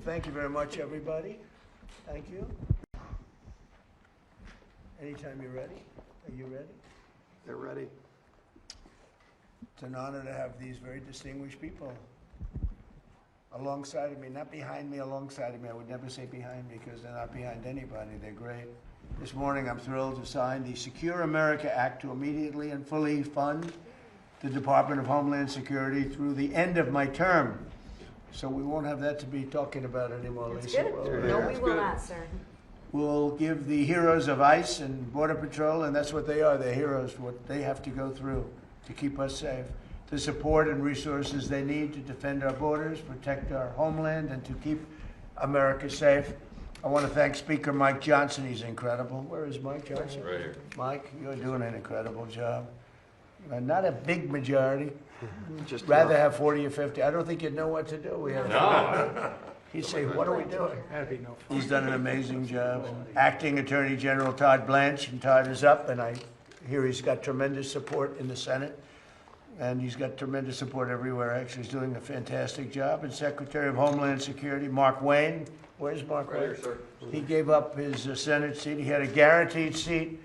Thank you very much, everybody. Thank you. Anytime you're ready. Are you ready? They're ready. It's an honor to have these very distinguished people alongside of me, not behind me, alongside of me. I would never say behind me because they're not behind anybody. They're great. This morning I'm thrilled to sign the Secure America Act to immediately and fully fund the Department of Homeland Security through the end of my term. So we won't have that to be talking about anymore, That's Lisa. good. Well, No, we will not, sir. We'll give the heroes of ICE and Border Patrol, and that's what they are, they're heroes, what they have to go through to keep us safe, the support and resources they need to defend our borders, protect our homeland, and to keep America safe. I want to thank Speaker Mike Johnson. He's incredible. Where is Mike Johnson? Right here. Mike, you're doing an incredible job. Not a big majority. Just Rather have 40 or 50. I don't think you'd know what to do. We have No. He'd say, what are we doing? That'd be no fun. He's done an amazing job. Acting Attorney General Todd Blanche, and Todd is up, and I hear he's got tremendous support in the Senate, and he's got tremendous support everywhere. Actually, he's doing a fantastic job. And Secretary of Homeland Security, Mark Wayne. Where's Mark Wayne? Right here, sir. He gave up his Senate seat. He had a guaranteed seat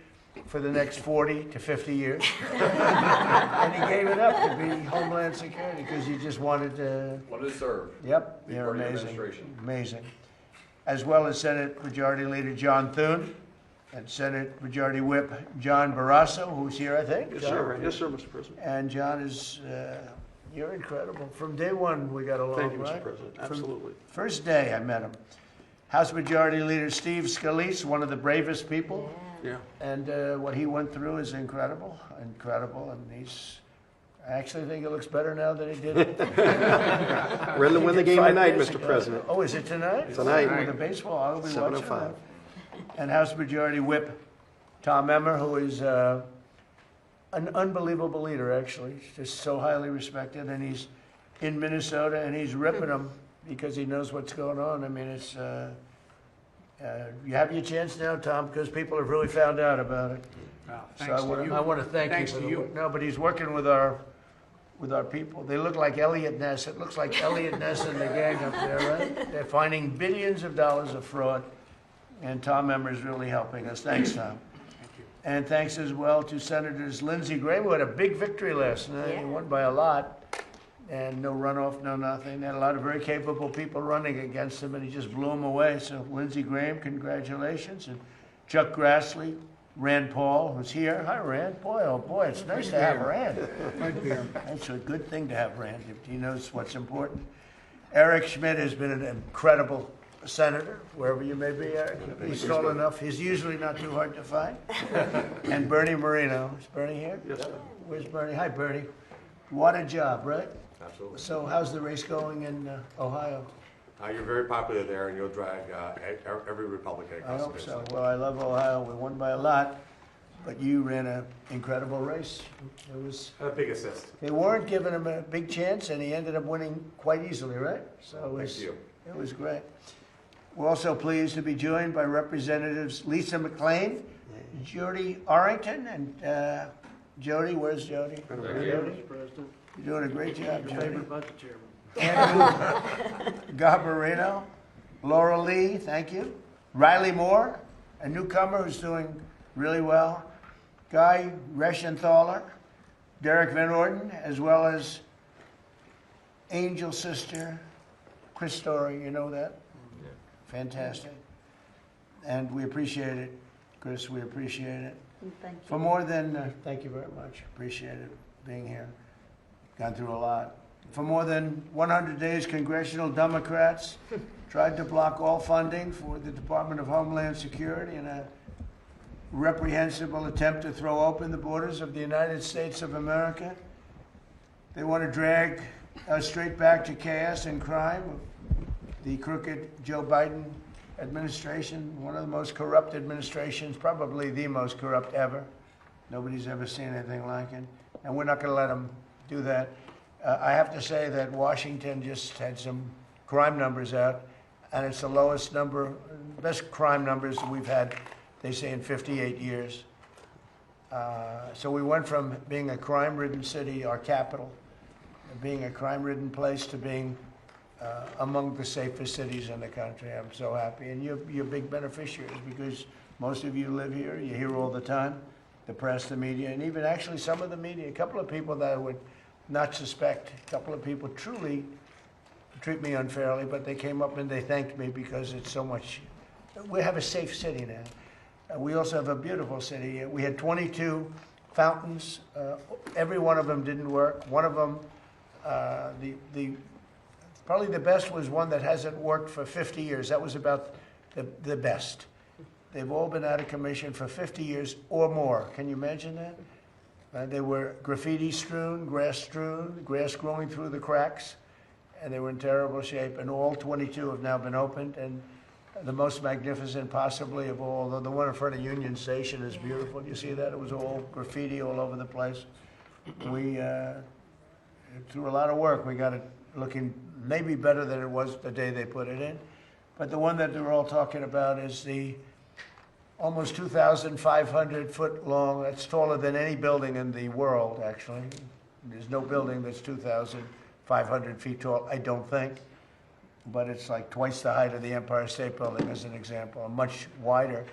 for the next 40 to 50 years. And he gave it up to be Homeland Security because he just wanted to. Wanted to serve. Yep, Be they're part of the amazing. administration. Amazing. As well as Senate Majority Leader John Thune and Senate Majority Whip John Barrasso, who's here, I think. Yes, John? sir. Yes, sir, Mr. President. And John is, you're incredible. From day one, we got along, Thank you, right? Mr. President. From Absolutely. first day I met him. House Majority Leader Steve Scalise, one of the bravest people. Yeah. And what he went through is incredible, incredible. And I actually think it looks better now than he did. We're going to win the game 5 tonight, years Mr. ago. President. Oh, is it tonight? Tonight. With the baseball, I'll be watching 7:05. that. And House Majority Whip Tom Emmer, who is an unbelievable leader, actually. He's just so highly respected, and he's in Minnesota, and he's ripping them because he knows what's going on. I mean, it's you have your chance now, Tom, because people have really found out about it. Well, So thanks to you. I want to thank Thanks you. to For you. no, but he's working with our people. They look like Elliot Ness. It looks like Elliot Ness and the gang up there, right? They're finding billions of dollars of fraud, and Tom Emmer is really helping us. Thanks, Tom. Thank you. And thanks as well to Senators Lindsey Graham, who had a big victory last night. Yeah. He won by a lot. And no runoff, no nothing. They had a lot of very capable people running against him, and he just blew them away. So Lindsey Graham, congratulations. And Chuck Grassley, Rand Paul, who's here. Hi, Rand. Boy, oh boy, it's nice to have Rand. Right there. It's a good thing to have Rand. He knows what's important. Eric Schmidt has been an incredible senator, wherever you may be, Eric. He's tall enough. He's usually not too hard to find. And Bernie Marino. Is Bernie here? Yes, sir. Where's Bernie? Hi, Bernie. What a job, right? Absolutely. So how's the race going in Ohio? You're very popular there, and you'll drag every Republican I across the hope finish so. line. Well, I love Ohio. We won by a lot, but you ran an incredible race. It was. A big assist. They weren't giving him a big chance, and he ended up winning quite easily, right? So it was. Thank you. It was great. We're also pleased to be joined by Representatives Lisa McLean, Jody Arrington, and Jody. Where's Jody? Right here. Jody, you're doing a great job, Jody. Favorite budget chairman. Andrew Garbarino, Laura Lee, thank you. Riley Moore, a newcomer who's doing really well. Guy Reschenthaler, Derek Van Orden, as well as Angel Sister Chris Story, you know that? Yeah. Fantastic. And we appreciate it, Chris, we appreciate it. Thank you. For more than, thank you very much, appreciate it being here. Gone through a lot. For more than 100 days, congressional Democrats tried to block all funding for the Department of Homeland Security in a reprehensible attempt to throw open the borders of the United States of America. They want to drag us straight back to chaos and crime of the crooked Joe Biden administration, one of the most corrupt administrations, probably the most corrupt ever. Nobody's ever seen anything like it. And we're not going to let them do that. I have to say that Washington just had some crime numbers out, and it's the lowest number, best crime numbers that we've had, they say, in 58 years. So we went from being a crime-ridden city, our capital, being a crime-ridden place, to being among the safest cities in the country. I'm so happy, and you're big beneficiaries because most of you live here. You hear all the time, the press, the media, and even actually some of the media. A couple of people that I would not suspect. A couple of people truly treat me unfairly, but they came up and they thanked me because it's so much. We have a safe city now. We also have a beautiful city. We had 22 fountains. Every one of them didn't work. One of them, probably the best was one that hasn't worked for 50 years. That was about the best. They've all been out of commission for 50 years or more. Can you imagine that? They were graffiti strewn, grass growing through the cracks, and they were in terrible shape. And all 22 have now been opened, and the most magnificent possibly of all, the one in front of Union Station is beautiful. You see that? It was all graffiti all over the place. We, through a lot of work, we got it looking maybe better than it was the day they put it in. But the one that they're all talking about is the almost 2,500 foot long. That's taller than any building in the world, actually. There's no building that's 2,500 feet tall, I don't think. But it's like twice the height of the Empire State Building, as an example, much wider.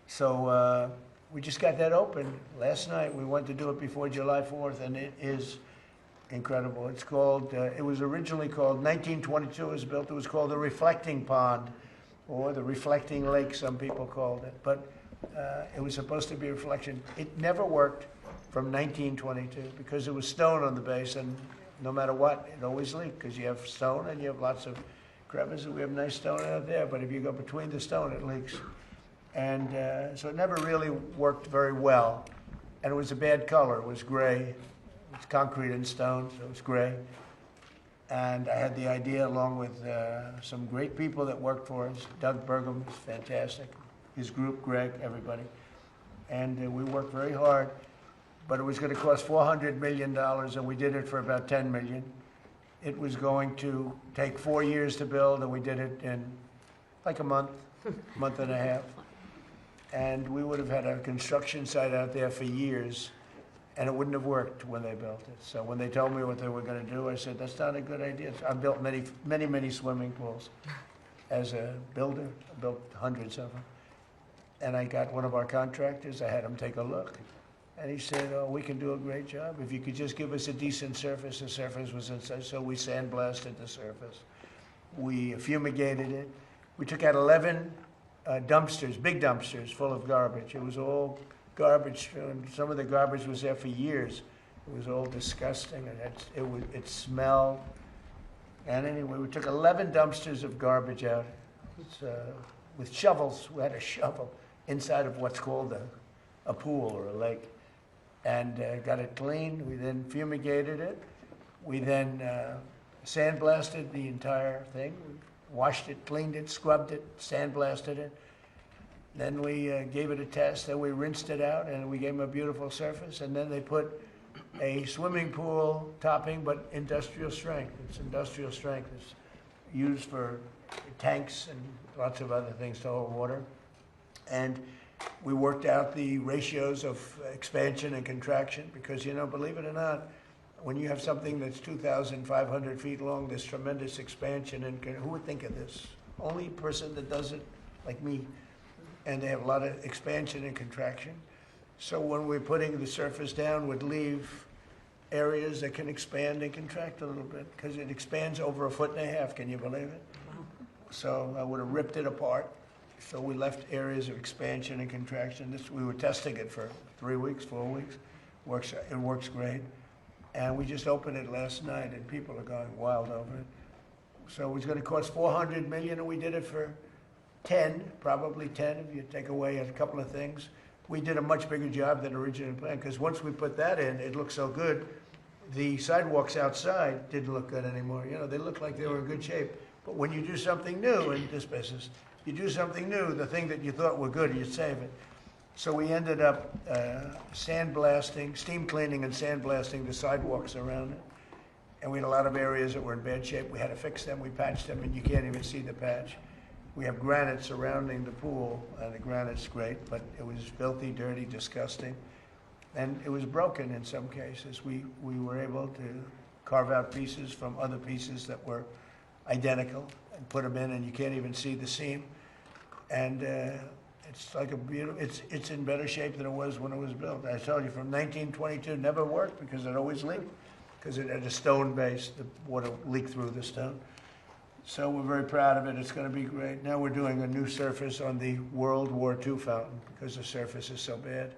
So we just got that open last night. We went to do it before July 4th, and it is incredible. It's called, it was originally called, 1922 it was built, it was called the Reflecting Pond, or the Reflecting Lake, some people called it. But it was supposed to be a reflection. It never worked from 1922 because there was stone on the base, and no matter what, it always leaked because you have stone and you have lots of crevices. We have nice stone out there, but if you go between the stone, it leaks. And so it never really worked very well. And it was a bad color. It was gray. It's concrete and stone, so it's gray. And I had the idea, along with some great people that worked for us. Doug Burgum was fantastic. His group, Greg, everybody. And we worked very hard. But it was going to cost $400 million, and we did it for about $10 million. It was going to take 4 years to build, and we did it in like a month and a half. And we would have had a construction site out there for years, and it wouldn't have worked when they built it. So when they told me what they were going to do, I said, that's not a good idea. I built many swimming pools as a builder. I built hundreds of them. And I got one of our contractors, I had him take a look. And he said, oh, we can do a great job. If you could just give us a decent surface. The surface was inside, so we sandblasted the surface. We fumigated it. We took out 11 dumpsters, big dumpsters, full of garbage. It was all garbage, and some of the garbage was there for years. It was all disgusting, and it smelled. And anyway, we took 11 dumpsters of garbage out with shovels. We had a shovel inside of what's called a pool or a lake, and got it cleaned. We then fumigated it. We then sandblasted the entire thing. We washed it, cleaned it, scrubbed it, sandblasted it. Then we gave it a test. Then we rinsed it out, and we gave them a beautiful surface. And then they put a swimming pool topping, but industrial strength. It's industrial strength. It's used for tanks and lots of other things to hold water. And we worked out the ratios of expansion and contraction because, you know, believe it or not, when you have something that's 2,500 feet long, there's tremendous expansion. And who would think of this? Only person that does it, like me. And they have a lot of expansion and contraction. So when we're putting the surface down, would leave areas that can expand and contract a little bit because it expands over 1.5 feet. Can you believe it? So I would have ripped it apart. So we left areas of expansion and contraction. We were testing it for 3 weeks, 4 weeks. It works great. And we just opened it last night, and people are going wild over it. So it was going to cost $400 million, and we did it for 10, probably 10, if you take away a couple of things. We did a much bigger job than originally planned, because once we put that in, it looked so good. The sidewalks outside didn't look good anymore. You know, they looked like they were in good shape. But when you do something new in this business, you do something new, the thing that you thought were good, you save it. So we ended up sandblasting, steam cleaning and sandblasting the sidewalks around it. And we had a lot of areas that were in bad shape. We had to fix them. We patched them, and you can't even see the patch. We have granite surrounding the pool, and the granite's great, but it was filthy, dirty, disgusting. And it was broken in some cases. We were able to carve out pieces from other pieces that were identical, and put them in, and you can't even see the seam. And it's like a beautiful, it's in better shape than it was when it was built. I told you, from 1922, never worked because it always leaked, because it had a stone base, the water leaked through the stone. So we're very proud of it. It's going to be great. Now we're doing a new surface on the World War II fountain because the surface is so bad,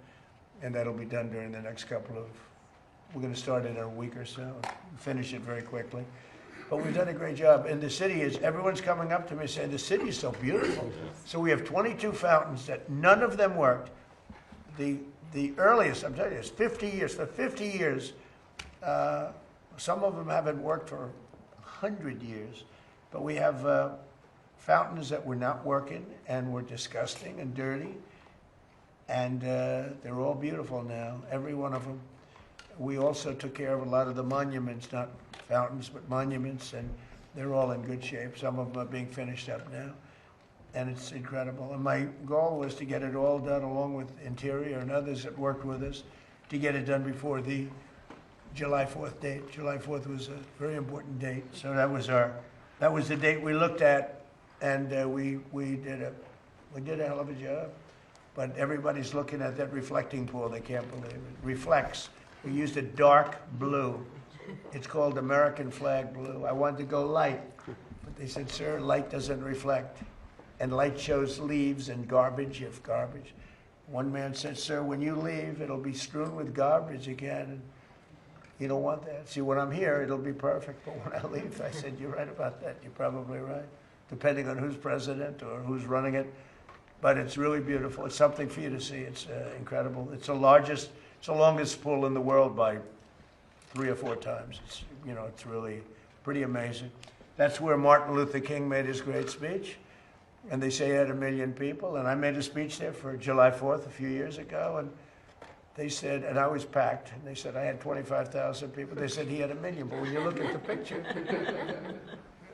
and that'll be done during the next couple of, we're going to start it in a week or so, finish it very quickly. But we've done a great job. And the city is, everyone's coming up to me saying, the city is so beautiful. So we have 22 fountains that none of them worked. The earliest, I'm telling you, is 50 years. For 50 years, some of them haven't worked for 100 years. But we have fountains that were not working and were disgusting and dirty. And they're all beautiful now, every one of them. We also took care of a lot of the monuments, not fountains, but monuments, and they're all in good shape. Some of them are being finished up now, and it's incredible. And my goal was to get it all done, along with Interior and others that worked with us, to get it done before the July 4th date. July 4th was a very important date, so that was the date we looked at, and we did a hell of a job. But everybody's looking at that reflecting pool. They can't believe it. Reflects. We used a dark blue. It's called American flag blue. I wanted to go light, but they said, sir, light doesn't reflect. And light shows leaves and garbage, if garbage. One man said, sir, when you leave, it'll be strewn with garbage again. And you don't want that. See, when I'm here, it'll be perfect. But when I leave, I said, you're right about that. You're probably right, depending on who's president or who's running it. But it's really beautiful. It's something for you to see. It's incredible. It's the longest pool in the world by 3 or 4 times. It's really pretty amazing. That's where Martin Luther King made his great speech. And they say he had 1 million people. And I made a speech there for July 4th a few years ago. And they said, and I was packed. And they said, I had 25,000 people. They said he had 1 million. But when you look at the picture,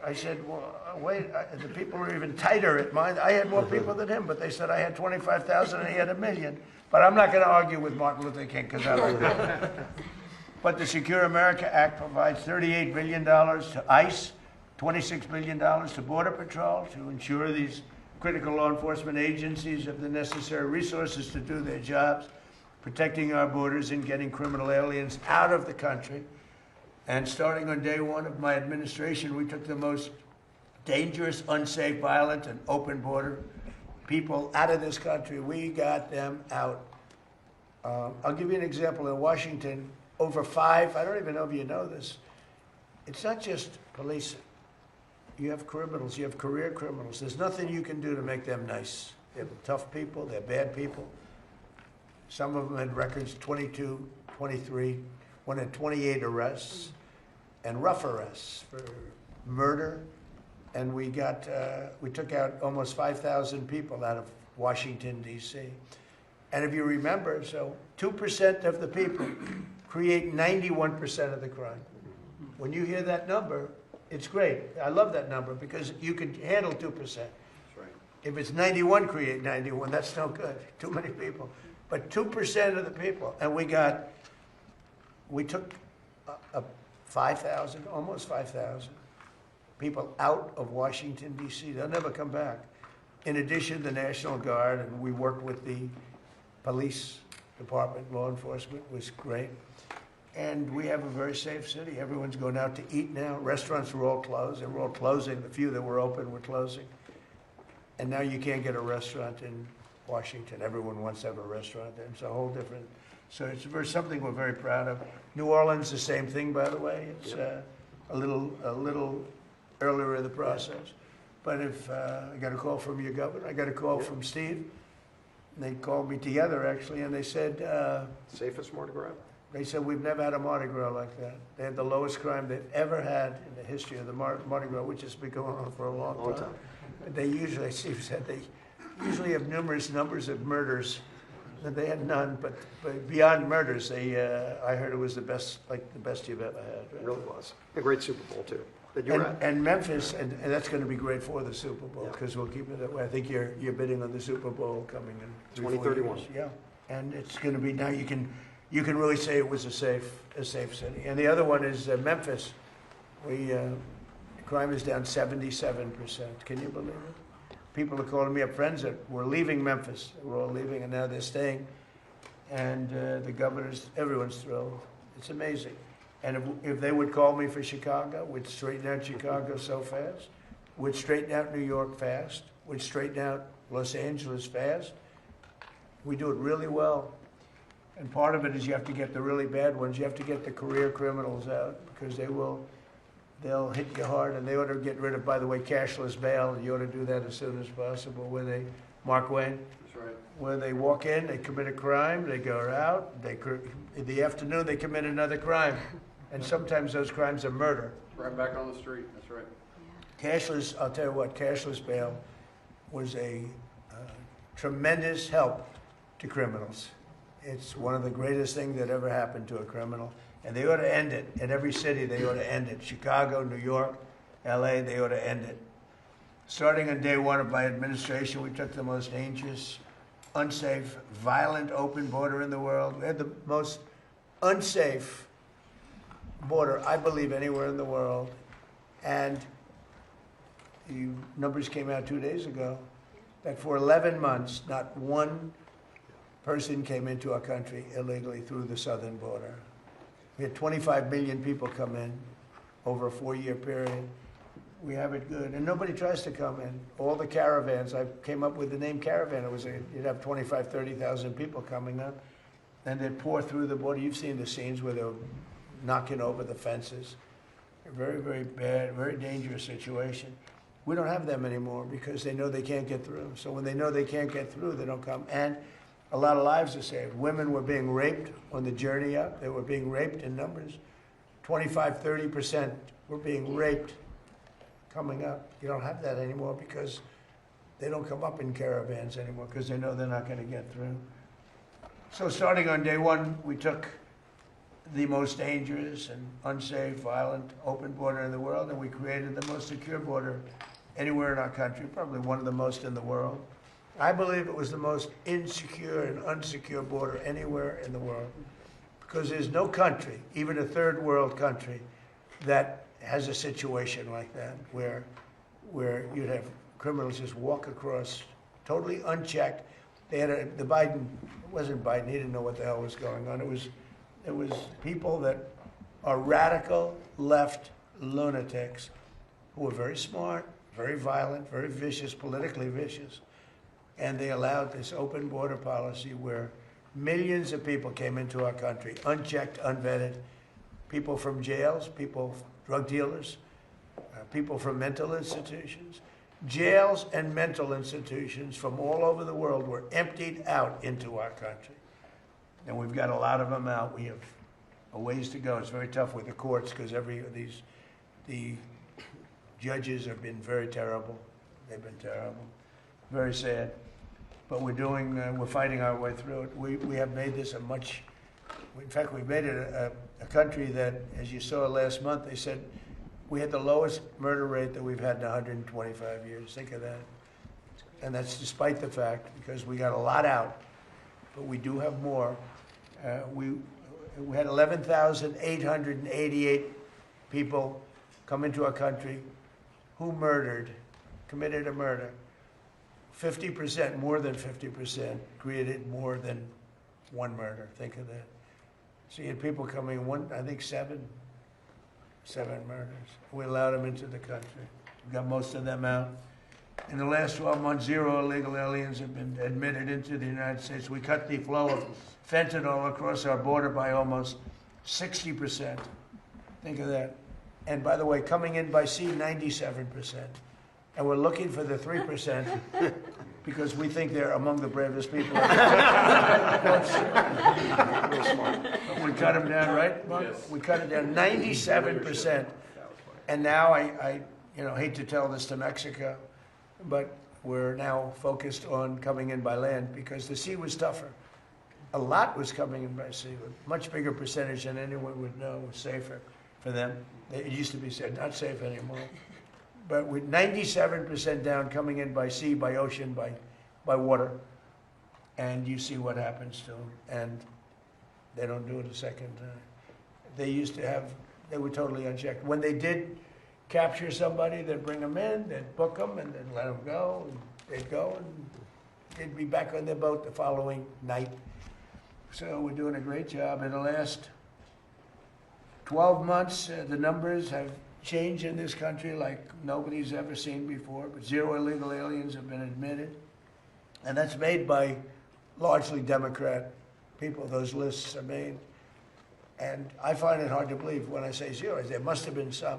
I said, well, wait, the people were even tighter at mine. I had more people than him, but they said I had 25,000 and he had 1 million. But I'm not going to argue with Martin Luther King because I like that. But the Secure America Act provides $38 billion to ICE, $26 billion to Border Patrol to ensure these critical law enforcement agencies have the necessary resources to do their jobs, protecting our borders and getting criminal aliens out of the country. And starting on day 1 of my administration, we took the most dangerous, unsafe, violent, and open border people out of this country. We got them out. I'll give you an example. In Washington, over 5, I don't even know if you know this, it's not just police. You have criminals, you have career criminals. There's nothing you can do to make them nice. They're tough people, they're bad people. Some of them had records, 22, 23, one had 28 arrests and rough arrests for murder. And we took out almost 5,000 people out of Washington, D.C. And if you remember, so 2% of the people create 91% of the crime. When you hear that number, it's great. I love that number because you can handle 2%. That's right. If it's 91, create 91, that's no good. Too many people. But 2% of the people, and we took 5,000, almost 5,000 people out of Washington, D.C. They'll never come back. In addition, the National Guard, and we worked with the police department, law enforcement was great. And we have a very safe city. Everyone's going out to eat now. Restaurants were all closed. They were all closing. The few that were open were closing. And now you can't get a restaurant in Washington. Everyone wants to have a restaurant there. It's a whole different, so it's something we're very proud of. New Orleans, the same thing, by the way. It's a little earlier in the process. But if I got a call from your governor, I got a call from Steve. And they called me together, actually, and they said, Safest Mardi Gras? they said, we've never had a Mardi Gras like that. They had the lowest crime they've ever had in the history of the Mardi Gras, which has been going on for a long time. They usually, Steve said, they usually have numerous numbers of murders. And they had none, but beyond murders, I heard it was the best you've ever had. It really was. A great Super Bowl, too, that you were at. And Memphis, and that's going to be great for the Super Bowl, because we'll keep it that way. I think you're bidding on the Super Bowl coming in 2031. Yeah, and it's going to be, now you can really say it was a safe city. And the other one is Memphis. We Crime is down 77%. Can you believe it? People are calling me up, friends that were leaving Memphis. We're all leaving, and now they're staying. And the governor's, everyone's thrilled. It's amazing. And if they would call me for Chicago, we'd straighten out Chicago so fast. We'd straighten out New York fast. We'd straighten out Los Angeles fast. We do it really well. And part of it is you have to get the really bad ones. You have to get the career criminals out because they'll hit you hard, and they ought to get rid of, by the way, cashless bail, and you ought to do that as soon as possible, where they, Mark Wayne? That's right. Where they walk in, they commit a crime, they go out, in the afternoon they commit another crime. And sometimes those crimes are murder. Right back on the street, that's right. Cashless, I'll tell you what, cashless bail was a tremendous help to criminals. It's one of the greatest things that ever happened to a criminal. And they ought to end it. In every city, they ought to end it. Chicago, New York, LA, they ought to end it. Starting on day one of my administration, we took the most dangerous, unsafe, violent open border in the world. We had the most unsafe border, I believe, anywhere in the world. And the numbers came out 2 days ago that for 11 months, not one person came into our country illegally through the southern border. We had 25 million people come in over a 4-year period. We have it good, and nobody tries to come in. All the caravans, I came up with the name caravan. You'd have 25, 30,000 people coming up, and they'd pour through the border. You've seen the scenes where they're knocking over the fences. A very, very bad, very dangerous situation. We don't have them anymore because they know they can't get through. So when they know they can't get through, they don't come. And a lot of lives are saved. Women were being raped on the journey up. They were being raped in numbers. 25, 30% were being raped coming up. You don't have that anymore because they don't come up in caravans anymore because they know they're not going to get through. So starting on day one, we took the most dangerous and unsafe, violent, open border in the world, and we created the most secure border anywhere in our country, probably one of the most in the world. I believe it was the most insecure and unsecure border anywhere in the world because there's no country, even a third world country, that has a situation like that where you'd have criminals just walk across totally unchecked. They had it wasn't Biden, he didn't know what the hell was going on. It was people that are radical left lunatics who were very smart, very violent, very vicious, politically vicious. And they allowed this open border policy where millions of people came into our country, unchecked, unvetted, people from jails, people, drug dealers, people from mental institutions. Jails and mental institutions from all over the world were emptied out into our country. And we've got a lot of them out. We have a ways to go. It's very tough with the courts because the judges have been very terrible. They've been terrible. Very sad. But we're fighting our way through it. We have made this in fact, we've made it a country that, as you saw last month, they said we had the lowest murder rate that we've had in 125 years. Think of that. And that's despite the fact, because we got a lot out, but we do have more. We had 11,888 people come into our country who committed a murder. 50%, more than 50%, created more than one murder. Think of that. So you had people coming, I think seven murders. We allowed them into the country. We got most of them out. In the last 12 months, 0 illegal aliens have been admitted into the United States. We cut the flow of fentanyl across our border by almost 60%. Think of that. And by the way, coming in by sea, 97%. And we're looking for the 3% because we think they're among the bravest people. We cut them down, right, Mark? Yes. We cut it down 97%. And now I hate to tell this to Mexico, but we're now focused on coming in by land because the sea was tougher. A lot was coming in by sea, a much bigger percentage than anyone would know was safer for them. It used to be said, not safe anymore. But with 97% down coming in by sea, by ocean, by water, and you see what happens to them, and they don't do it a second time. They were totally unchecked. When they did capture somebody, they'd bring them in, they'd book them, and then let them go, and they'd go, and they'd be back on their boat the following night. So we're doing a great job. In the last 12 months, the numbers have changed in this country like nobody's ever seen before, but 0 illegal aliens have been admitted. And that's made by largely Democrat people. Those lists are made. And I find it hard to believe when I say 0. There must have been some,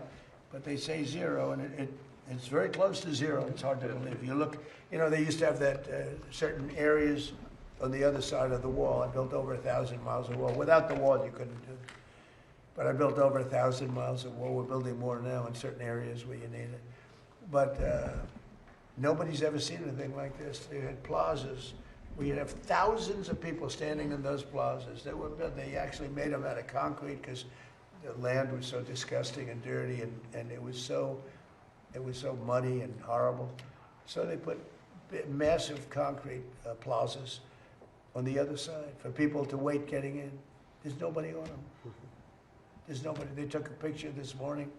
but they say 0, and it's very close to 0. It's hard to believe. You look, they used to have that certain areas on the other side of the wall. I built over 1,000 miles of wall. Without the wall, you couldn't do it. But I built over 1,000 miles of wall. We're building more now in certain areas where you need it. But nobody's ever seen anything like this. They had plazas where you'd have thousands of people standing in those plazas. They were built. They actually made them out of concrete because the land was so disgusting and dirty, and it was so muddy and horrible. So they put massive concrete plazas on the other side for people to wait getting in. There's nobody on them. There's nobody. They took a picture this morning.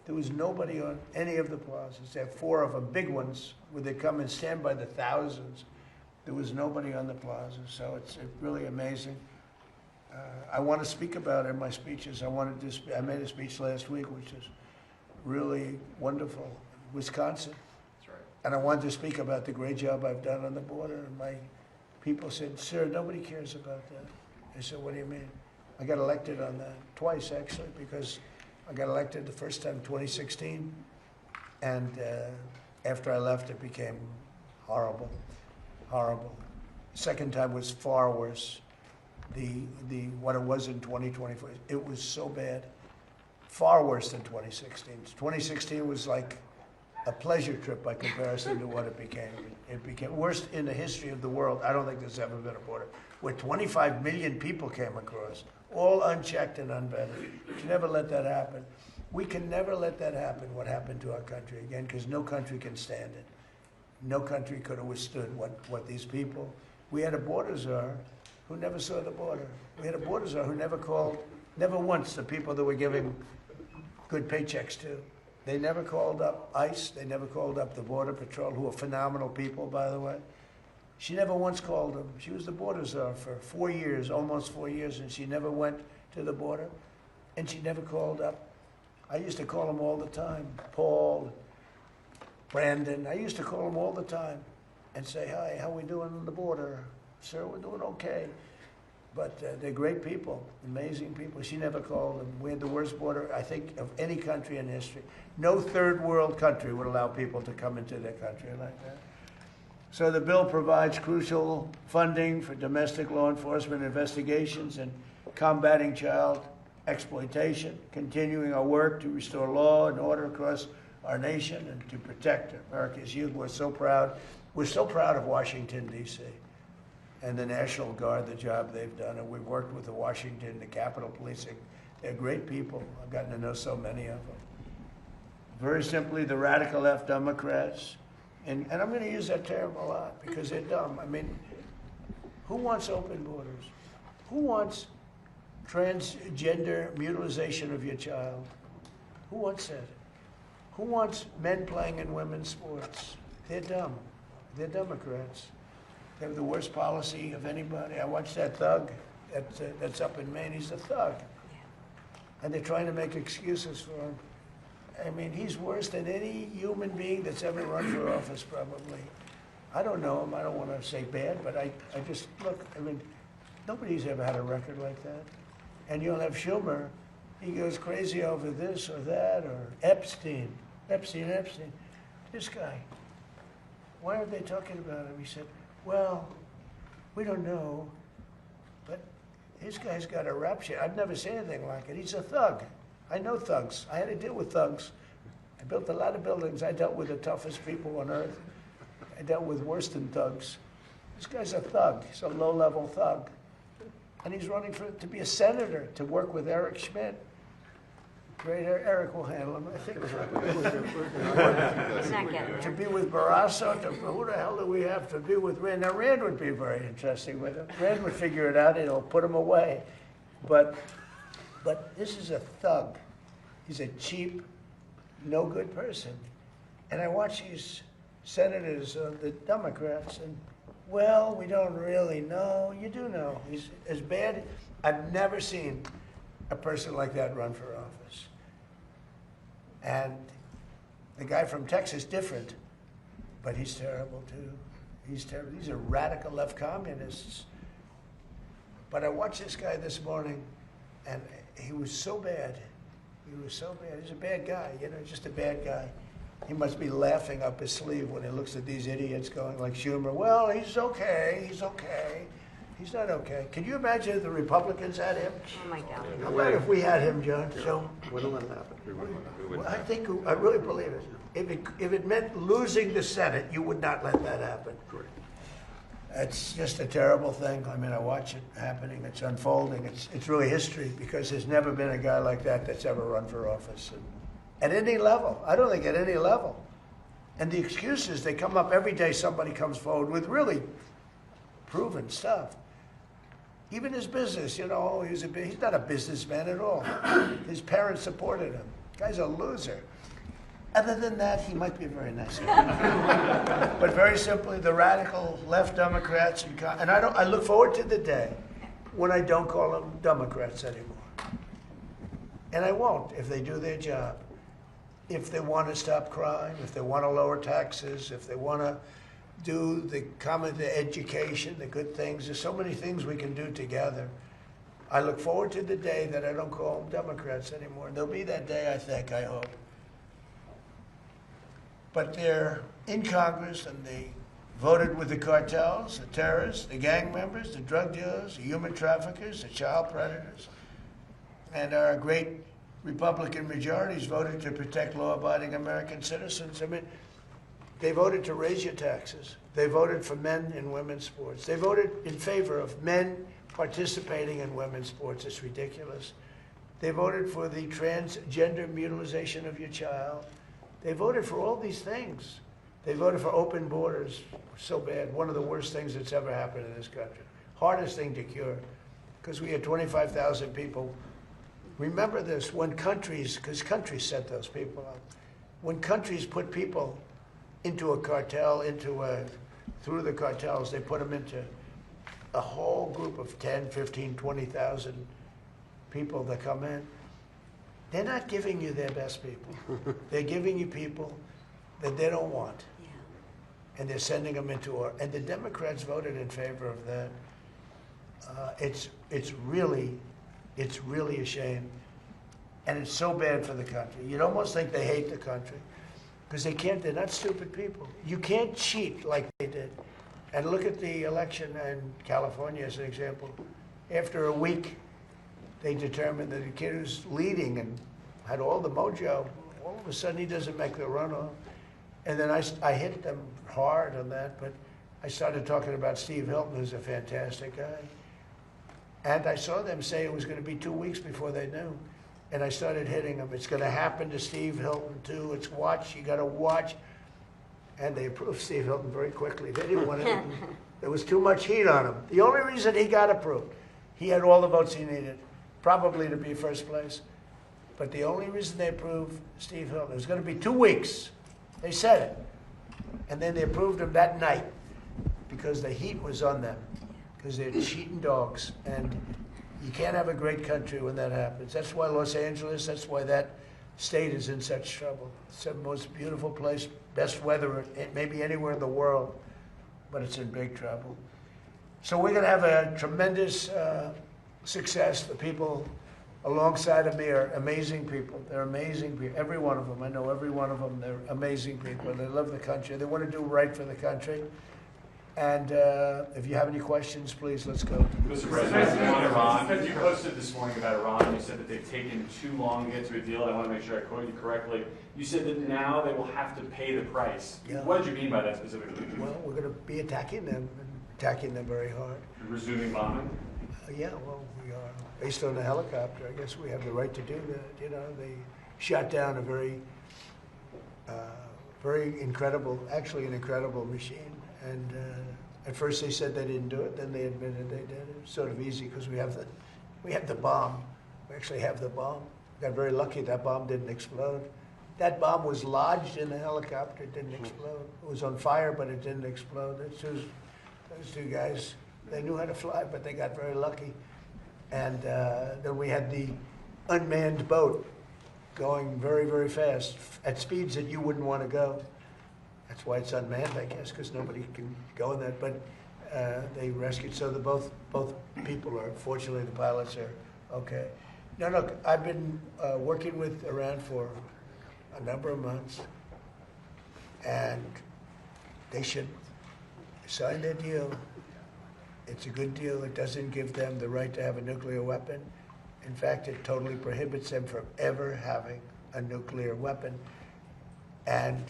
There was nobody on any of the plazas. They have 4 of them, big ones, where they come and stand by the thousands. There was nobody on the plaza, so it's really amazing. I want to speak about it in my speeches. I made a speech last week, which is really wonderful. Wisconsin. That's right. And I wanted to speak about the great job I've done on the border. And my people said, "Sir, nobody cares about that." I said, "What do you mean?" I got elected on that twice, actually, because I got elected the first time, 2016, and after I left, it became horrible, horrible. Second time was far worse. What it was in 2024, it was so bad, far worse than 2016. 2016 was like a pleasure trip by comparison to what it became. It became worst in the history of the world. I don't think there's ever been a border where 25 million people came across, all unchecked and unvetted. You can never let that happen. We can never let that happen, what happened to our country again, because no country can stand it. No country could have withstood what these people. We had a border czar who never saw the border. We had a border czar who never called, never once, the people that were giving good paychecks to. They never called up ICE. They never called up the Border Patrol, who are phenomenal people, by the way. She never once called them. She was the border czar for 4 years, almost 4 years, and she never went to the border, and she never called up. I used to call them all the time, Paul, Brandon. I used to call them all the time and say, "Hi, how we doing on the border?" "Sir, we're doing okay." But they're great people, amazing people. She never called them. We had the worst border, I think, of any country in history. No third world country would allow people to come into their country like that. So the bill provides crucial funding for domestic law enforcement investigations and combating child exploitation, continuing our work to restore law and order across our nation and to protect America's youth. We're so proud. We're so proud of Washington, D.C. and the National Guard, the job they've done. And we've worked with the Washington, the Capitol Police. They're great people. I've gotten to know so many of them. Very simply, the radical left Democrats, and I'm going to use that term a lot because they're dumb. I mean, who wants open borders? Who wants transgender mutilization of your child? Who wants that? Who wants men playing in women's sports? They're dumb. They're Democrats. They have the worst policy of anybody. I watched that thug that's up in Maine. He's a thug. And they're trying to make excuses for him. I mean, he's worse than any human being that's ever run for office, probably. I don't know him. I don't want to say bad, but I just, look, I mean, nobody's ever had a record like that. And you'll have Schumer. He goes crazy over this or that, or Epstein. This guy. Why aren't they talking about him? He said, well, we don't know, but this guy's got a rap sheet. I've never seen anything like it. He's a thug. I know thugs. I had to deal with thugs. I built a lot of buildings. I dealt with the toughest people on earth. I dealt with worse than thugs. This guy's a thug. He's a low-level thug. And he's running to be a senator, to work with Eric Schmidt. Great, Eric will handle him, I think. Second. To be with Barrasso, who the hell do we have to be with Rand? Now, Rand would be very interesting with him. Rand would figure it out, and he'll put him away. But this is a thug. He's a cheap, no good person. And I watch these senators, the Democrats, and, well, we don't really know. You do know. He's as bad. I've never seen a person like that run for office. And the guy from Texas, different, but he's terrible too. He's terrible. These are radical left communists. But I watched this guy this morning, and he was so bad. He was so bad. He's a bad guy, you know, just a bad guy. He must be laughing up his sleeve when he looks at these idiots going like Schumer, well, he's okay, he's okay. He's not okay. Can you imagine if the Republicans had him? Oh my God. How about if we had him, John? So, Wouldn't let it happen. well, I really believe it. If it meant losing the Senate, you would not let that happen. Correct. It's just a terrible thing. I mean, I watch it happening. It's unfolding. It's really history because there's never been a guy like that that's ever run for office. And at any level. I don't think at any level. And the excuses, they come up every day. Somebody comes forward with really proven stuff. Even his business, you know, he's not a businessman at all. His parents supported him. Guy's a loser. Other than that, he might be a very nice guy. But very simply, the radical left Democrats, and I look forward to the day when I don't call them Democrats anymore. And I won't if they do their job. If they want to stop crime, if they want to lower taxes, if they want to do the education, the good things. There's so many things we can do together. I look forward to the day that I don't call them Democrats anymore. There'll be that day, I think, I hope. But they're in Congress and they voted with the cartels, the terrorists, the gang members, the drug dealers, the human traffickers, the child predators. And our great Republican majorities voted to protect law-abiding American citizens. I mean, they voted to raise your taxes. They voted for men in women's sports. They voted in favor of men participating in women's sports. It's ridiculous. They voted for the transgender mutilization of your child. They voted for all these things. They voted for open borders. So bad. One of the worst things that's ever happened in this country. Hardest thing to cure. Because we had 25,000 people. Remember this, when countries, because countries set those people up, when countries put people into a cartel, through the cartels, they put them into a whole group of 10, 15, 20,000 people that come in. They're not giving you their best people. They're giving you people that they don't want. Yeah. And they're sending them into war. And the Democrats voted in favor of that. It's really a shame. And it's so bad for the country. You'd almost think they hate the country. Because they're not stupid people. You can't cheat like they did. And look at the election in California as an example. After a week, they determined that the kid who's leading and had all the mojo, all of a sudden he doesn't make the runoff. And then I hit them hard on that, but I started talking about Steve Hilton, who's a fantastic guy. And I saw them say it was going to be 2 weeks before they knew. And I started hitting them. It's going to happen to Steve Hilton, too. It's watch. You got to watch. And they approved Steve Hilton very quickly. They didn't want to. There was too much heat on him. The only reason he got approved, he had all the votes he needed, probably to be first place. But the only reason they approved Steve Hilton, it was going to be 2 weeks. They said it. And then they approved him that night because the heat was on them, because they're cheating dogs. And you can't have a great country when that happens. That's why Los Angeles, that's why that state is in such trouble. It's the most beautiful place, best weather maybe anywhere in the world, but it's in big trouble. So we're going to have a tremendous success. The people alongside of me are amazing people. They're amazing people, every one of them. I know every one of them. They're amazing people. They love the country. They want to do right for the country. And if you have any questions, please, let's go. Mr. President, on Iran, you posted this morning about Iran. You said that they've taken too long to get to a deal. I want to make sure I quote you correctly. You said that now they will have to pay the price. Yeah. What did you mean by that specifically? Well, we're going to be attacking them very hard. Resuming bombing? Yeah, well, we are. Based on the helicopter, I guess we have the right to do that. You know, they shot down a very incredible, actually an incredible machine. And at first they said they didn't do it, then they admitted they did it. It was sort of easy because we have the bomb. We actually have the bomb. Got very lucky that bomb didn't explode. That bomb was lodged in a helicopter, it didn't explode. It was on fire, but it didn't explode. Those two guys, they knew how to fly, but they got very lucky. And then we had the unmanned boat going very, very fast at speeds that you wouldn't want to go. That's why it's unmanned, I guess, because nobody can go in that. But they rescued, so both people are, fortunately, the pilots are okay. Now, look, I've been working with Iran for a number of months, and they should sign their deal. It's a good deal. It doesn't give them the right to have a nuclear weapon. In fact, it totally prohibits them from ever having a nuclear weapon. And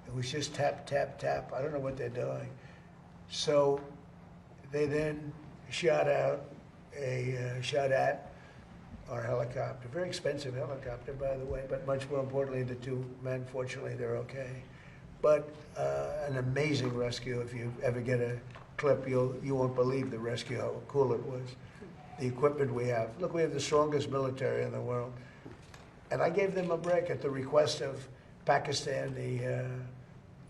it was just tap, tap, tap. I don't know what they're doing. So they then shot at our helicopter. Very expensive helicopter, by the way, but much more importantly, the two men, fortunately, they're okay. But an amazing rescue. If you ever get a clip, you won't believe the rescue, how cool it was. The equipment we have. Look, we have the strongest military in the world. And I gave them a break at the request of Pakistan. The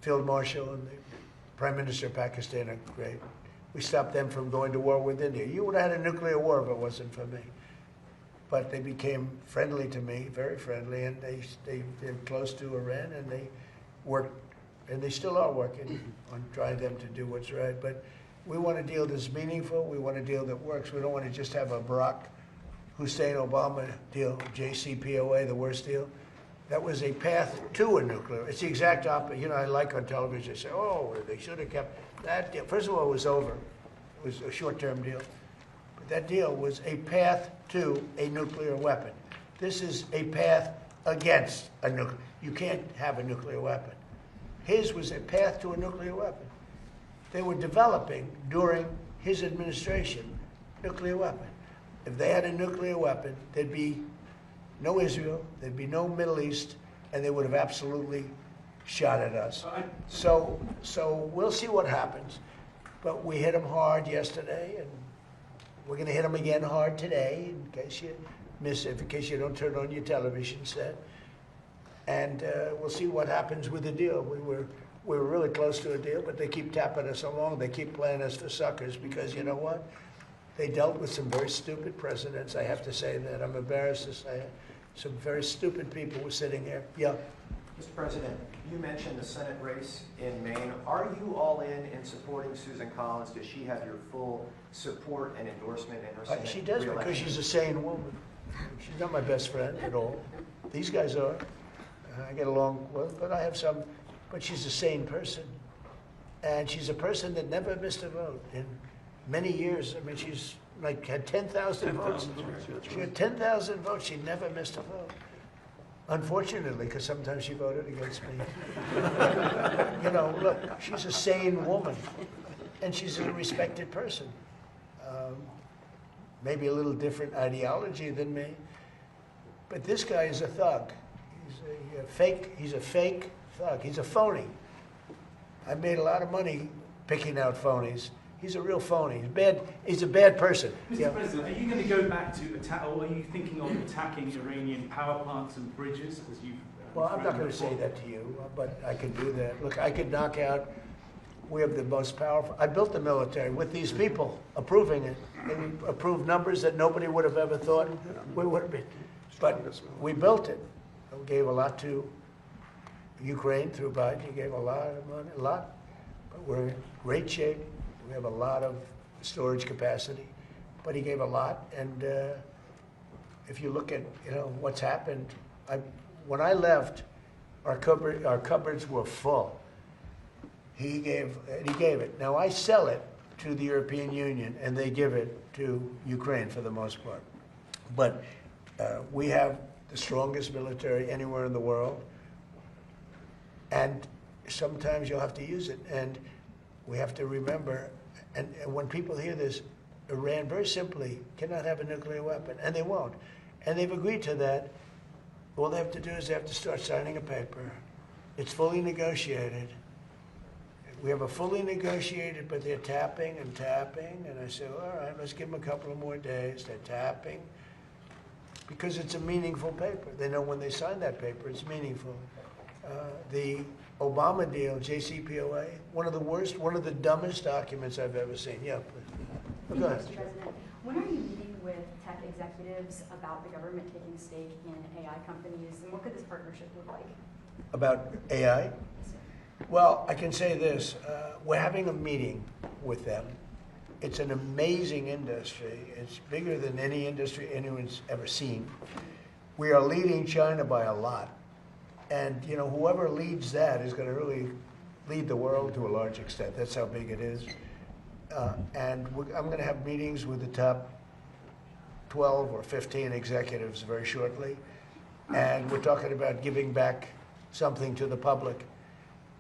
Field Marshal and the Prime Minister of Pakistan are great. We stopped them from going to war with India. You would have had a nuclear war if it wasn't for me. But they became friendly to me, very friendly, and they're close to Iran, and they worked, and they still are working on trying them to do what's right. But we want a deal that's meaningful. We want a deal that works. We don't want to just have a Barack Hussein Obama deal, JCPOA, the worst deal. That was a path to a nuclear. It's the exact opposite. You know, I like on television, they say, oh, they should have kept that deal. First of all, it was over. It was a short-term deal. But that deal was a path to a nuclear weapon. This is a path against a nuclear. You can't have a nuclear weapon. His was a path to a nuclear weapon. They were developing, during his administration, nuclear weapon. If they had a nuclear weapon, there'd be no Israel, there'd be no Middle East, and they would have absolutely shot at us. So we'll see what happens. But we hit them hard yesterday, and we're going to hit them again hard today, in case you miss it, in case you don't turn on your television set. And we'll see what happens with the deal. We were really close to a deal, but they keep tapping us along. They keep playing us for suckers because, you know what? They dealt with some very stupid presidents. I have to say that. I'm embarrassed to say it. Some very stupid people were sitting here. Yeah. Mr. President, you mentioned the Senate race in Maine. Are you all in supporting Susan Collins? Does she have your full support and endorsement in her Senate She does, re-election? because she's a sane woman. She's not my best friend at all. These guys are. I get along with, but I have some. But she's a sane person. And she's a person that never missed a vote in many years. I mean, she's like had 10,000 votes. She had 10,000 votes. She never missed a vote. Unfortunately, because sometimes she voted against me. You know, look, she's a sane woman. And she's a respected person. Maybe a little different ideology than me. But this guy is a thug. He's a fake thug. He's a phony. I made a lot of money picking out phonies. He's a real phony. He's a bad person. Mr. President, are you going to go back to attack, or are you thinking of attacking Iranian power plants and bridges as you? Well, I'm not going to say that to you, but I could do that. Look, I could knock out. We have the most powerful. I built the military with these people approving it. They approved numbers that nobody would have ever thought we would have been. But we built it. We gave a lot to Ukraine through Biden. He gave a lot of money, a lot. But we're in great shape. We have a lot of storage capacity. But he gave a lot. And if you look at what's happened, when I left, our cupboards were full. He gave it. Now I sell it to the European Union, and they give it to Ukraine for the most part. But we have the strongest military anywhere in the world, and sometimes you'll have to use it. And we have to remember, and when people hear this, Iran very simply cannot have a nuclear weapon, and they won't. And they've agreed to that. All they have to do is they have to start signing a paper. It's fully negotiated. We have a fully negotiated, but they're tapping and tapping. And I say, all right, let's give them a couple of more days. They're tapping. because it's a meaningful paper. They know when they sign that paper, it's meaningful. The Obama deal, JCPOA, one of the worst, one of the dumbest documents I've ever seen. Yeah, please. Go ahead. Mr. President, when are you meeting with tech executives about the government taking a stake in AI companies, and what could this partnership look like? About AI? Well, I can say this. We're having a meeting with them. It's an amazing industry. It's bigger than any industry anyone's ever seen. We are leading China by a lot. And, you know, whoever leads that is going to really lead the world to a large extent. That's how big it is. I'm going to have meetings with the top 12 or 15 executives very shortly. And we're talking about giving back something to the public.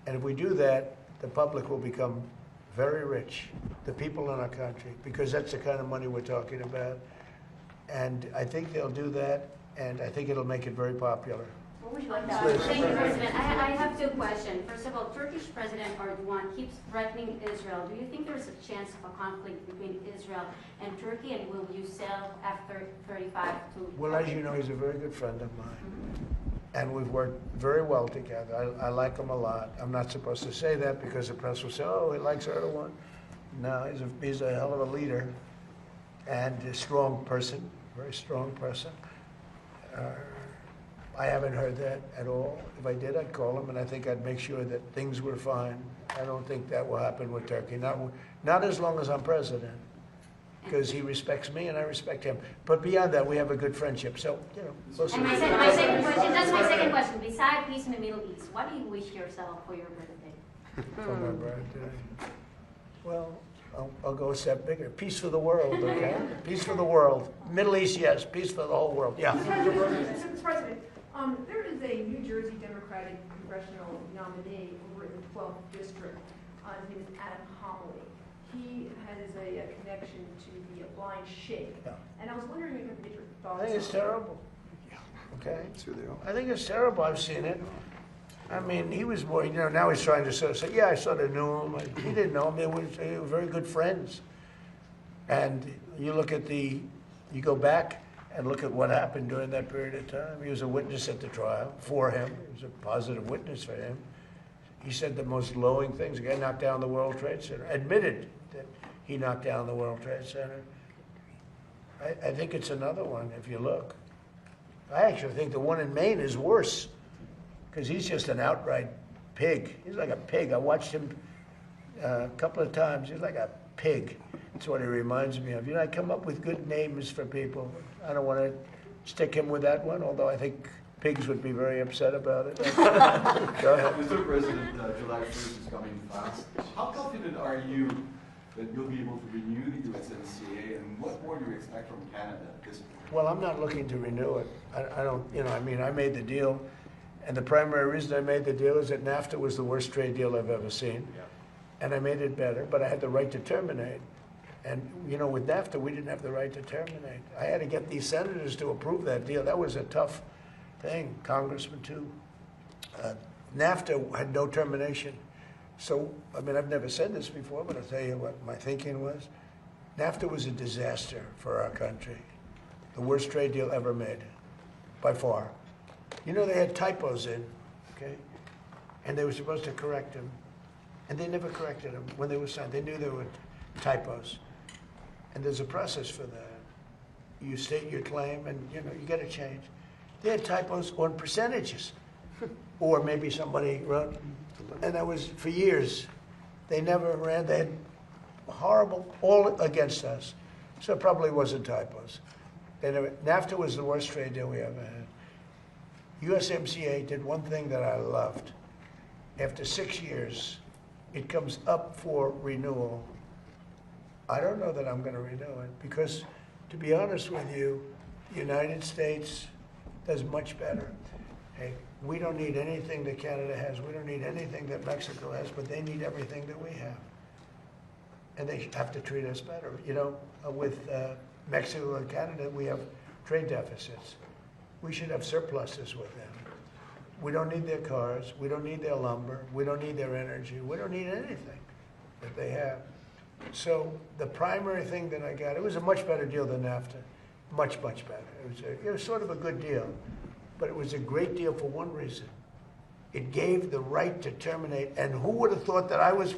And if we do that, the public will become very rich, the people in our country, because that's the kind of money we're talking about. And I think they'll do that, and I think it'll make it very popular. What would you like to Thank you, President. I have two questions. First of all, Turkish President Erdogan keeps threatening Israel. Do you think there's a chance of a conflict between Israel and Turkey, and will you sell F-35 to Well, as you know, he's a very good friend of mine. And we've worked very well together. I like him a lot. I'm not supposed to say that because the press will say, oh, he likes Erdogan. No, he's a hell of a leader and a strong person, very strong person. I haven't heard that at all. If I did, I'd call him, and I think I'd make sure that things were fine. I don't think that will happen with Turkey, not as long as I'm president, because he respects me and I respect him. But beyond that, we have a good friendship. So, you know, we'll see. And my second question, that's my second question. Besides peace in the Middle East, what do you wish yourself for your birthday? For my birthday. Well, I'll go a step bigger. Peace for the world, okay? Peace for the world. Middle East, yes. Peace for the whole world. Yeah. Mr. President, there is a New Jersey Democratic congressional nominee over in the 12th district. His name is Adam Homily. He has a connection to the blind sheikh. Yeah. And I was wondering if you could get your thoughts I think it's on terrible. Okay? That's who they are. I think it's terrible. I've seen it. I mean, he was more, you know, now he's trying to sort of say, yeah, I sort of knew him. He didn't know him. They were very good friends. And you look at you go back and look at what happened during that period of time. He was a witness at the trial for him. He was a positive witness for him. He said the most glowing things. The guy knocked down the World Trade Center, admitted that he knocked down the World Trade Center. I think it's another one, if you look. I actually think the one in Maine is worse, because he's just an outright pig. He's like a pig. I watched him a couple of times. He's like a pig. That's what he reminds me of. You know, I come up with good names for people. I don't want to stick him with that one, although I think pigs would be very upset about it. Go ahead. Mr. President, July 1st is coming fast. How confident are you that you'll be able to renew the USMCA, and what more do you expect from Canada at this point? Well, I'm not looking to renew it. I don't, you know, I mean, I made the deal, and the primary reason I made the deal is that NAFTA was the worst trade deal I've ever seen. Yeah. And I made it better, but I had the right to terminate. And, you know, with NAFTA, we didn't have the right to terminate. I had to get these senators to approve that deal. That was a tough thing, congressman too. NAFTA had no termination. So, I mean, I've never said this before, but I'll tell you what my thinking was. NAFTA was a disaster for our country. The worst trade deal ever made, by far. You know, they had typos in, okay? And they were supposed to correct them. And they never corrected them when they were signed. They knew there were typos. And there's a process for that. You state your claim and, you know, you get a change. They had typos on percentages. Or maybe somebody wrote, and that was for years. They never ran, they had horrible, all against us. So it probably wasn't typos. They never, NAFTA was the worst trade deal we ever had. USMCA did one thing that I loved. After 6 years, it comes up for renewal. I don't know that I'm going to renew it because, to be honest with you, the United States does much better. Hey, we don't need anything that Canada has. We don't need anything that Mexico has, but they need everything that we have. And they have to treat us better. You know, with Mexico and Canada, we have trade deficits. We should have surpluses with them. We don't need their cars. We don't need their lumber. We don't need their energy. We don't need anything that they have. So the primary thing that I got, it was a much better deal than NAFTA. much, much better. It was sort of a good deal, but it was a great deal for one reason. It gave the right to terminate, and who would have thought that I was,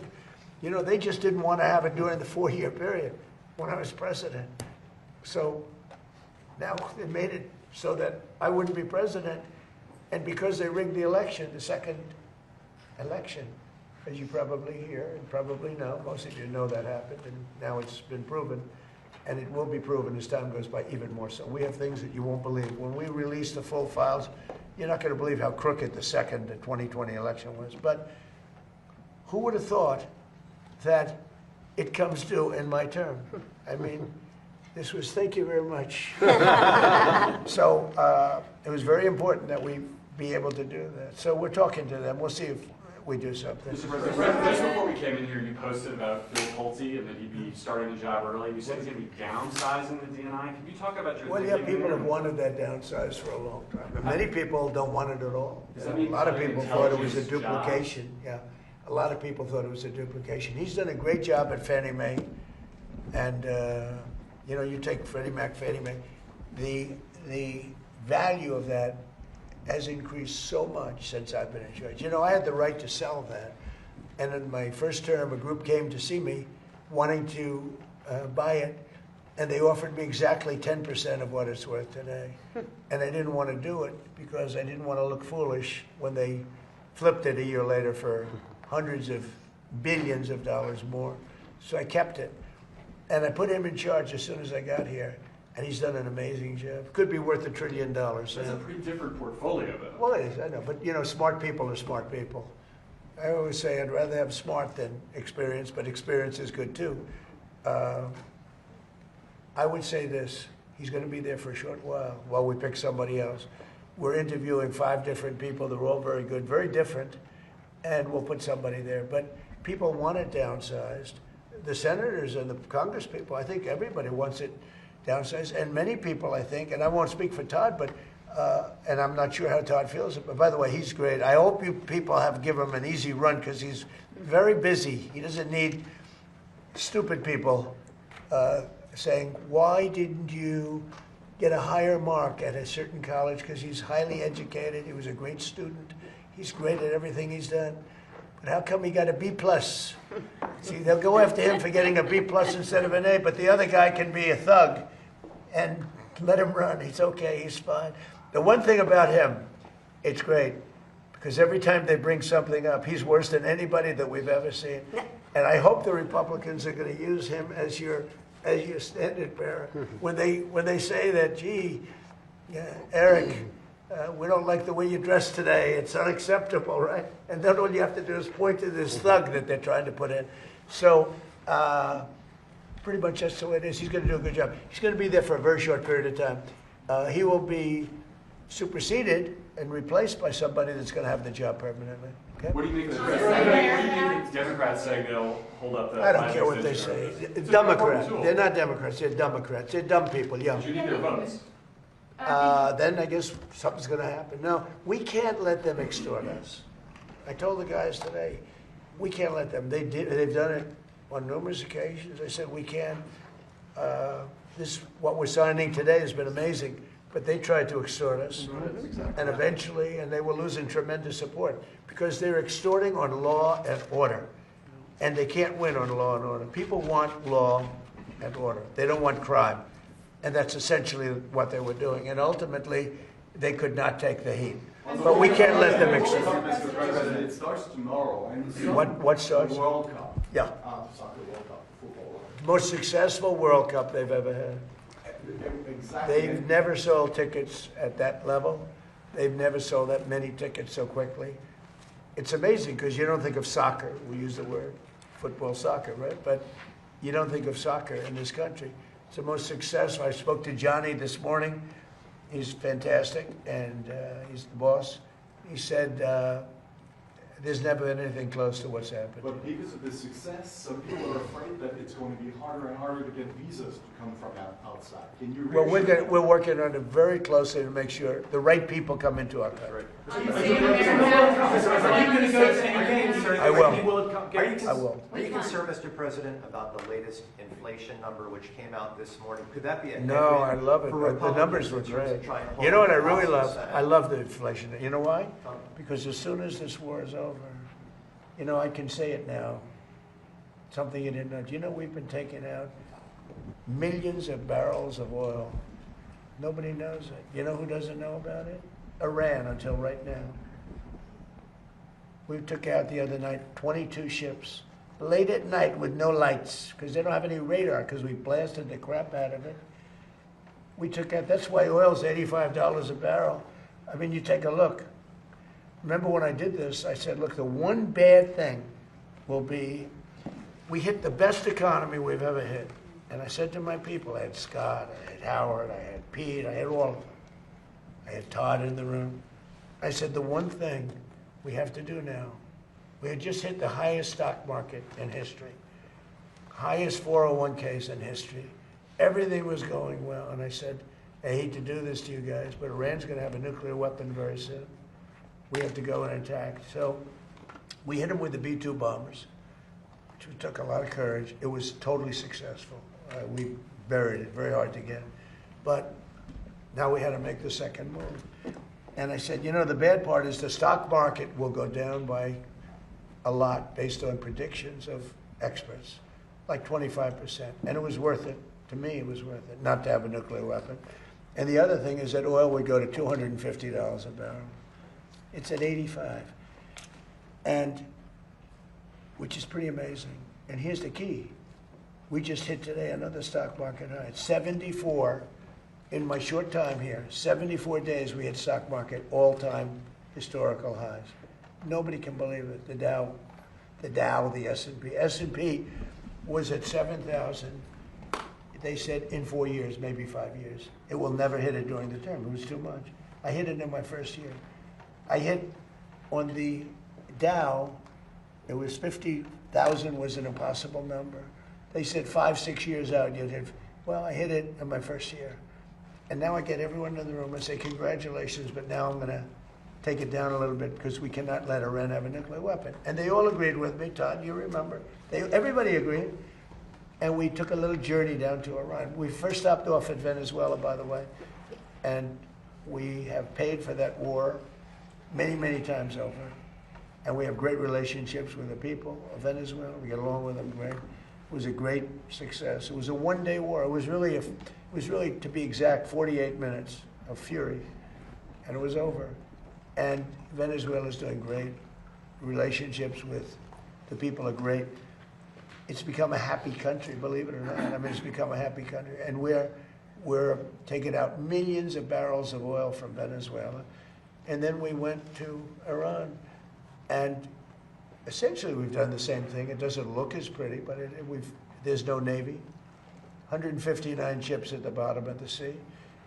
you know, they just didn't want to have it during the 4-year period when I was president. So now they made it so that I wouldn't be president, and because they rigged the election, the second election, as you probably hear and probably know, most of you know that happened, and now it's been proven, and it will be proven as time goes by even more so. We have things that you won't believe. When we release the full files, you're not going to believe how crooked the 2020 election was. But who would have thought that it comes due in my term? I mean, this was, thank you very much. So it was very important that we be able to do that. So we're talking to them. We'll see if we do something. Mr. President, just before we came in here, you posted about Phil Pulte and that he'd be starting the job early. You said he's going to be downsizing the DNI. Can you talk about your Well, yeah, people have wanted that downsized for a long time. But many people don't want it at all. A lot of people thought it was a duplication. Yeah, a lot of people thought it was a duplication. He's done a great job at Fannie Mae. And, you know, you take Freddie Mac, Fannie Mae. The value of that has increased so much since I've been in charge. You know, I had the right to sell that. And in my first term, a group came to see me wanting to buy it. And they offered me exactly 10% of what it's worth today. And I didn't want to do it because I didn't want to look foolish when they flipped it a year later for hundreds of billions of dollars more. So I kept it. And I put him in charge as soon as I got here. And he's done an amazing job. Could be worth $1 trillion. That's a pretty different portfolio, though. Well, it is, I know. But, you know, smart people are smart people. I always say I'd rather have smart than experience, but experience is good, too. I would say this. He's going to be there for a short while we pick somebody else. We're interviewing 5 different people. They're all very good, very different. And we'll put somebody there. But people want it downsized. The senators and the Congress people, I think everybody wants it downsized, and many people, I think, and I won't speak for Todd, but and I'm not sure how Todd feels. But by the way, he's great. I hope you people have given him an easy run because he's very busy. He doesn't need stupid people saying, "Why didn't you get a higher mark at a certain college?" Because he's highly educated. He was a great student. He's great at everything he's done. But how come he got a B+? See, they'll go after him for getting a B+ instead of an A, but the other guy can be a thug and let him run. He's okay, he's fine. The one thing about him, it's great, because every time they bring something up, he's worse than anybody that we've ever seen. And I hope the Republicans are going to use him as your standard bearer. When they say that, gee, Eric, we don't like the way you dress today. It's unacceptable, right? And then all you have to do is point to this thug that they're trying to put in. So pretty much that's the way it is. He's going to do a good job. He's going to be there for a very short period of time. He will be superseded and replaced by somebody that's going to have the job permanently. Okay? What do you think of the Democrats saying they'll hold up the... I don't care what they say. Democrats. They're not Democrats. They're Democrats. They're dumb people, yeah. But you need their votes. Then I guess something's going to happen. No, we can't let them extort us. I told the guys today, we can't let them. They've done it on numerous occasions. I said we can't. What we're signing today has been amazing, but they tried to extort us, and eventually, and they were losing tremendous support because they're extorting on law and order, and they can't win on law and order. People want law and order. They don't want crime. And that's essentially what they were doing. And ultimately, they could not take the heat. But we can't let them extort. Mr. President, it starts tomorrow. And What starts? The World Cup. Yeah. Soccer World Cup, football World Cup. Most successful World Cup they've ever had. Exactly. They've never sold tickets at that level. They've never sold that many tickets so quickly. It's amazing because you don't think of soccer. We use the word football, soccer, right? But you don't think of soccer in this country. It's the most successful. I spoke to Johnny this morning. He's fantastic, and he's the boss. He said there's never been anything close to what's happened. But because of the success, some people are afraid that it's going to be harder and harder to get visas to come from outside. Can you Well, we're working on it very closely to make sure the right people come into our country. Are you going to go to any games? I will. Any World Cup games? I will. Are you concerned, Mr. President, about the latest inflation number which came out this morning? Could that be a No, I headwind love it. for The numbers Republicans were in terms of great. trying to hold You know what I up the really House and love? Senate? I love the inflation. You know why? Tell me. Because as soon as this war is over, you know, I can say it now. Something you didn't know. Do you know we've been taking out millions of barrels of oil? Nobody knows it. You know who doesn't know about it? Iran, until right now. We took out the other night 22 ships, late at night with no lights, because they don't have any radar, because we blasted the crap out of it. We took out, that's why oil's $85 a barrel. I mean, you take a look. Remember when I did this, I said, look, the one bad thing will be, we hit the best economy we've ever hit. And I said to my people, I had Scott, I had Howard, I had Pete, I had all of them. I had Todd in the room. I said, the one thing we have to do now, we had just hit the highest stock market in history, highest 401ks in history. Everything was going well. And I said, I hate to do this to you guys, but Iran's going to have a nuclear weapon very soon. We have to go and attack. So we hit them with the B-2 bombers, which took a lot of courage. It was totally successful. We buried it, very hard to get. But now we had to make the second move. And I said, you know, the bad part is the stock market will go down by a lot based on predictions of experts, like 25%. And it was worth it. To me, it was worth it, not to have a nuclear weapon. And the other thing is that oil would go to $250 a barrel. It's at 85, and which is pretty amazing. And here's the key. We just hit today another stock market high. 74 in my short time here, 74 days we hit stock market all-time historical highs. Nobody can believe it. The Dow, the S&P. S&P was at 7,000. They said in 4 years, maybe 5 years. It will never hit it during the term. It was too much. I hit it in my first year. I hit on the Dow, it was 50,000 was an impossible number. They said 5, 6 years out, you'd hit. Well, I hit it in my first year. And now I get everyone in the room and say, congratulations, but now I'm going to take it down a little bit because we cannot let Iran have a nuclear weapon. And they all agreed with me, Todd, you remember. Everybody agreed. And we took a little journey down to Iran. We first stopped off at Venezuela, by the way. And we have paid for that war many, many times over. And we have great relationships with the people of Venezuela. We get along with them great. It was a great success. It was a one-day war. It was really, to be exact, 48 minutes of fury. And it was over. And Venezuela is doing great. Relationships with the people are great. It's become a happy country, believe it or not. I mean, it's become a happy country. And we're taking out millions of barrels of oil from Venezuela. And then we went to Iran. And essentially, we've done the same thing. It doesn't look as pretty, but there's no Navy. 159 ships at the bottom of the sea.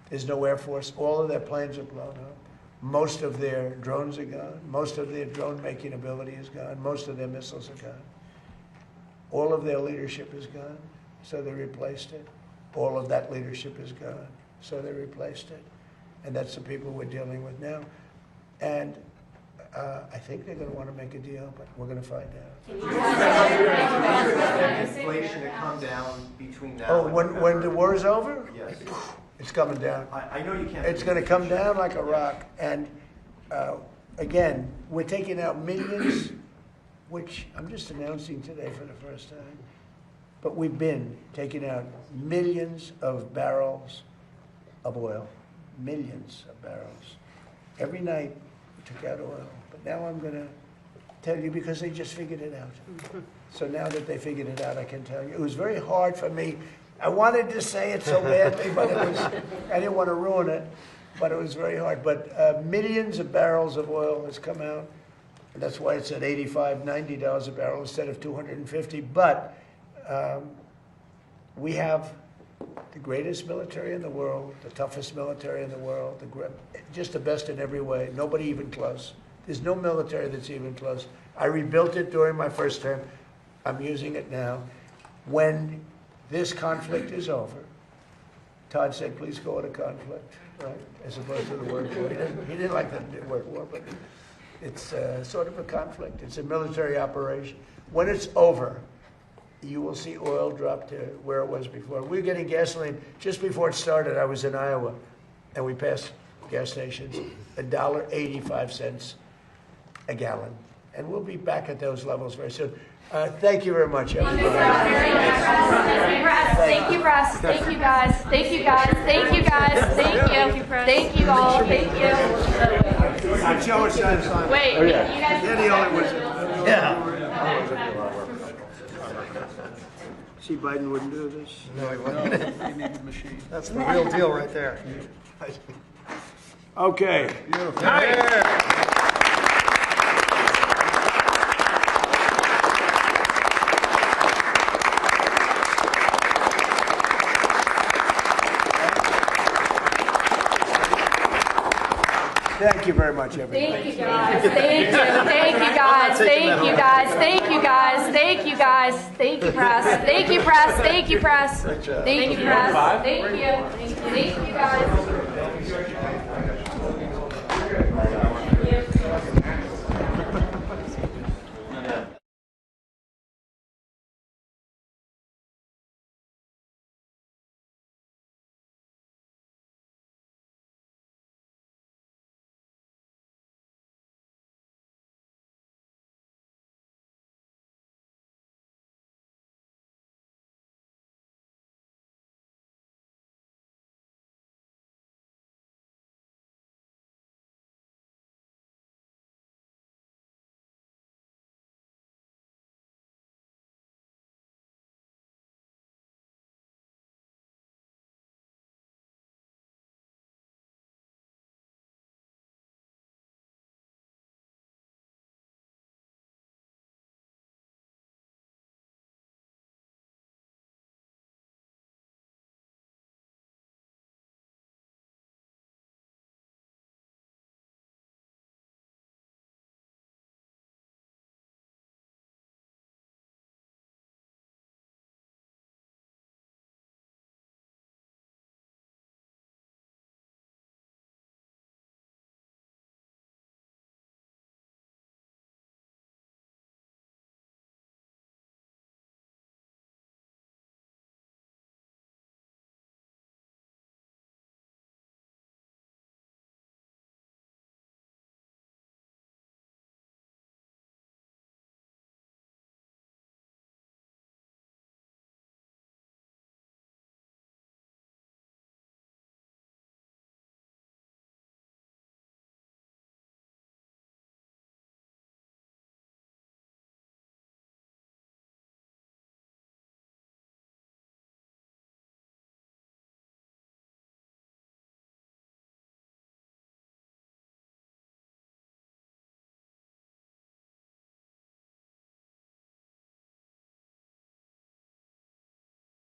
There's no Air Force. All of their planes are blown up. Most of their drones are gone. Most of their drone-making ability is gone. Most of their missiles are gone. All of their leadership is gone, so they replaced it. All of that leadership is gone, so they replaced it. And that's the people we're dealing with now. And I think they're going to want to make a deal, but we're going to find out. Inflation to come down between now Oh, and when November. the war is over? Yes. It's coming down. I know you can't. It's going to come down like a rock. And again, we're taking out millions, which I'm just announcing today for the first time. But we've been taking out millions of barrels of oil. Millions of barrels. Every night we took out oil. But now I'm going to tell you because they just figured it out. So now that they figured it out, I can tell you. It was very hard for me. I wanted to say it so badly, but I didn't want to ruin it. But it was very hard. But millions of barrels of oil has come out. And that's why it's at $85, $90 a barrel instead of $250. But we have the greatest military in the world, the toughest military in the world, just the best in every way. Nobody even close. There's no military that's even close. I rebuilt it during my first term. I'm using it now. When this conflict is over, Todd said, please go into conflict. right, as opposed to the word war. He didn't like the word war, but it's sort of a conflict. It's a military operation. When it's over, you will see oil drop to where it was before. We were getting gasoline just before it started. I was in Iowa, and we passed gas stations, $1.85 a gallon. And we'll be back at those levels very soon. Thank you very much, everybody. Thank you, Russ. Thank you, guys. Thank you, guys. Thank you, guys. Thank you. Thank you all. Thank you. I'm Joe Assange. Wait, you guys. Yeah, the only one. Yeah. See, Biden wouldn't do this. No, he wouldn't. He needed a machine. That's the real deal right there. Okay. Beautiful. Thank you very much, everybody. Thank you, guys. Thank you. Thank you, guys. Thank you, guys. Thank you, guys. Thank you, guys. Thank you, press. Thank you, press. Thank you, press. Thank you, press. Thank you. Thank you, guys.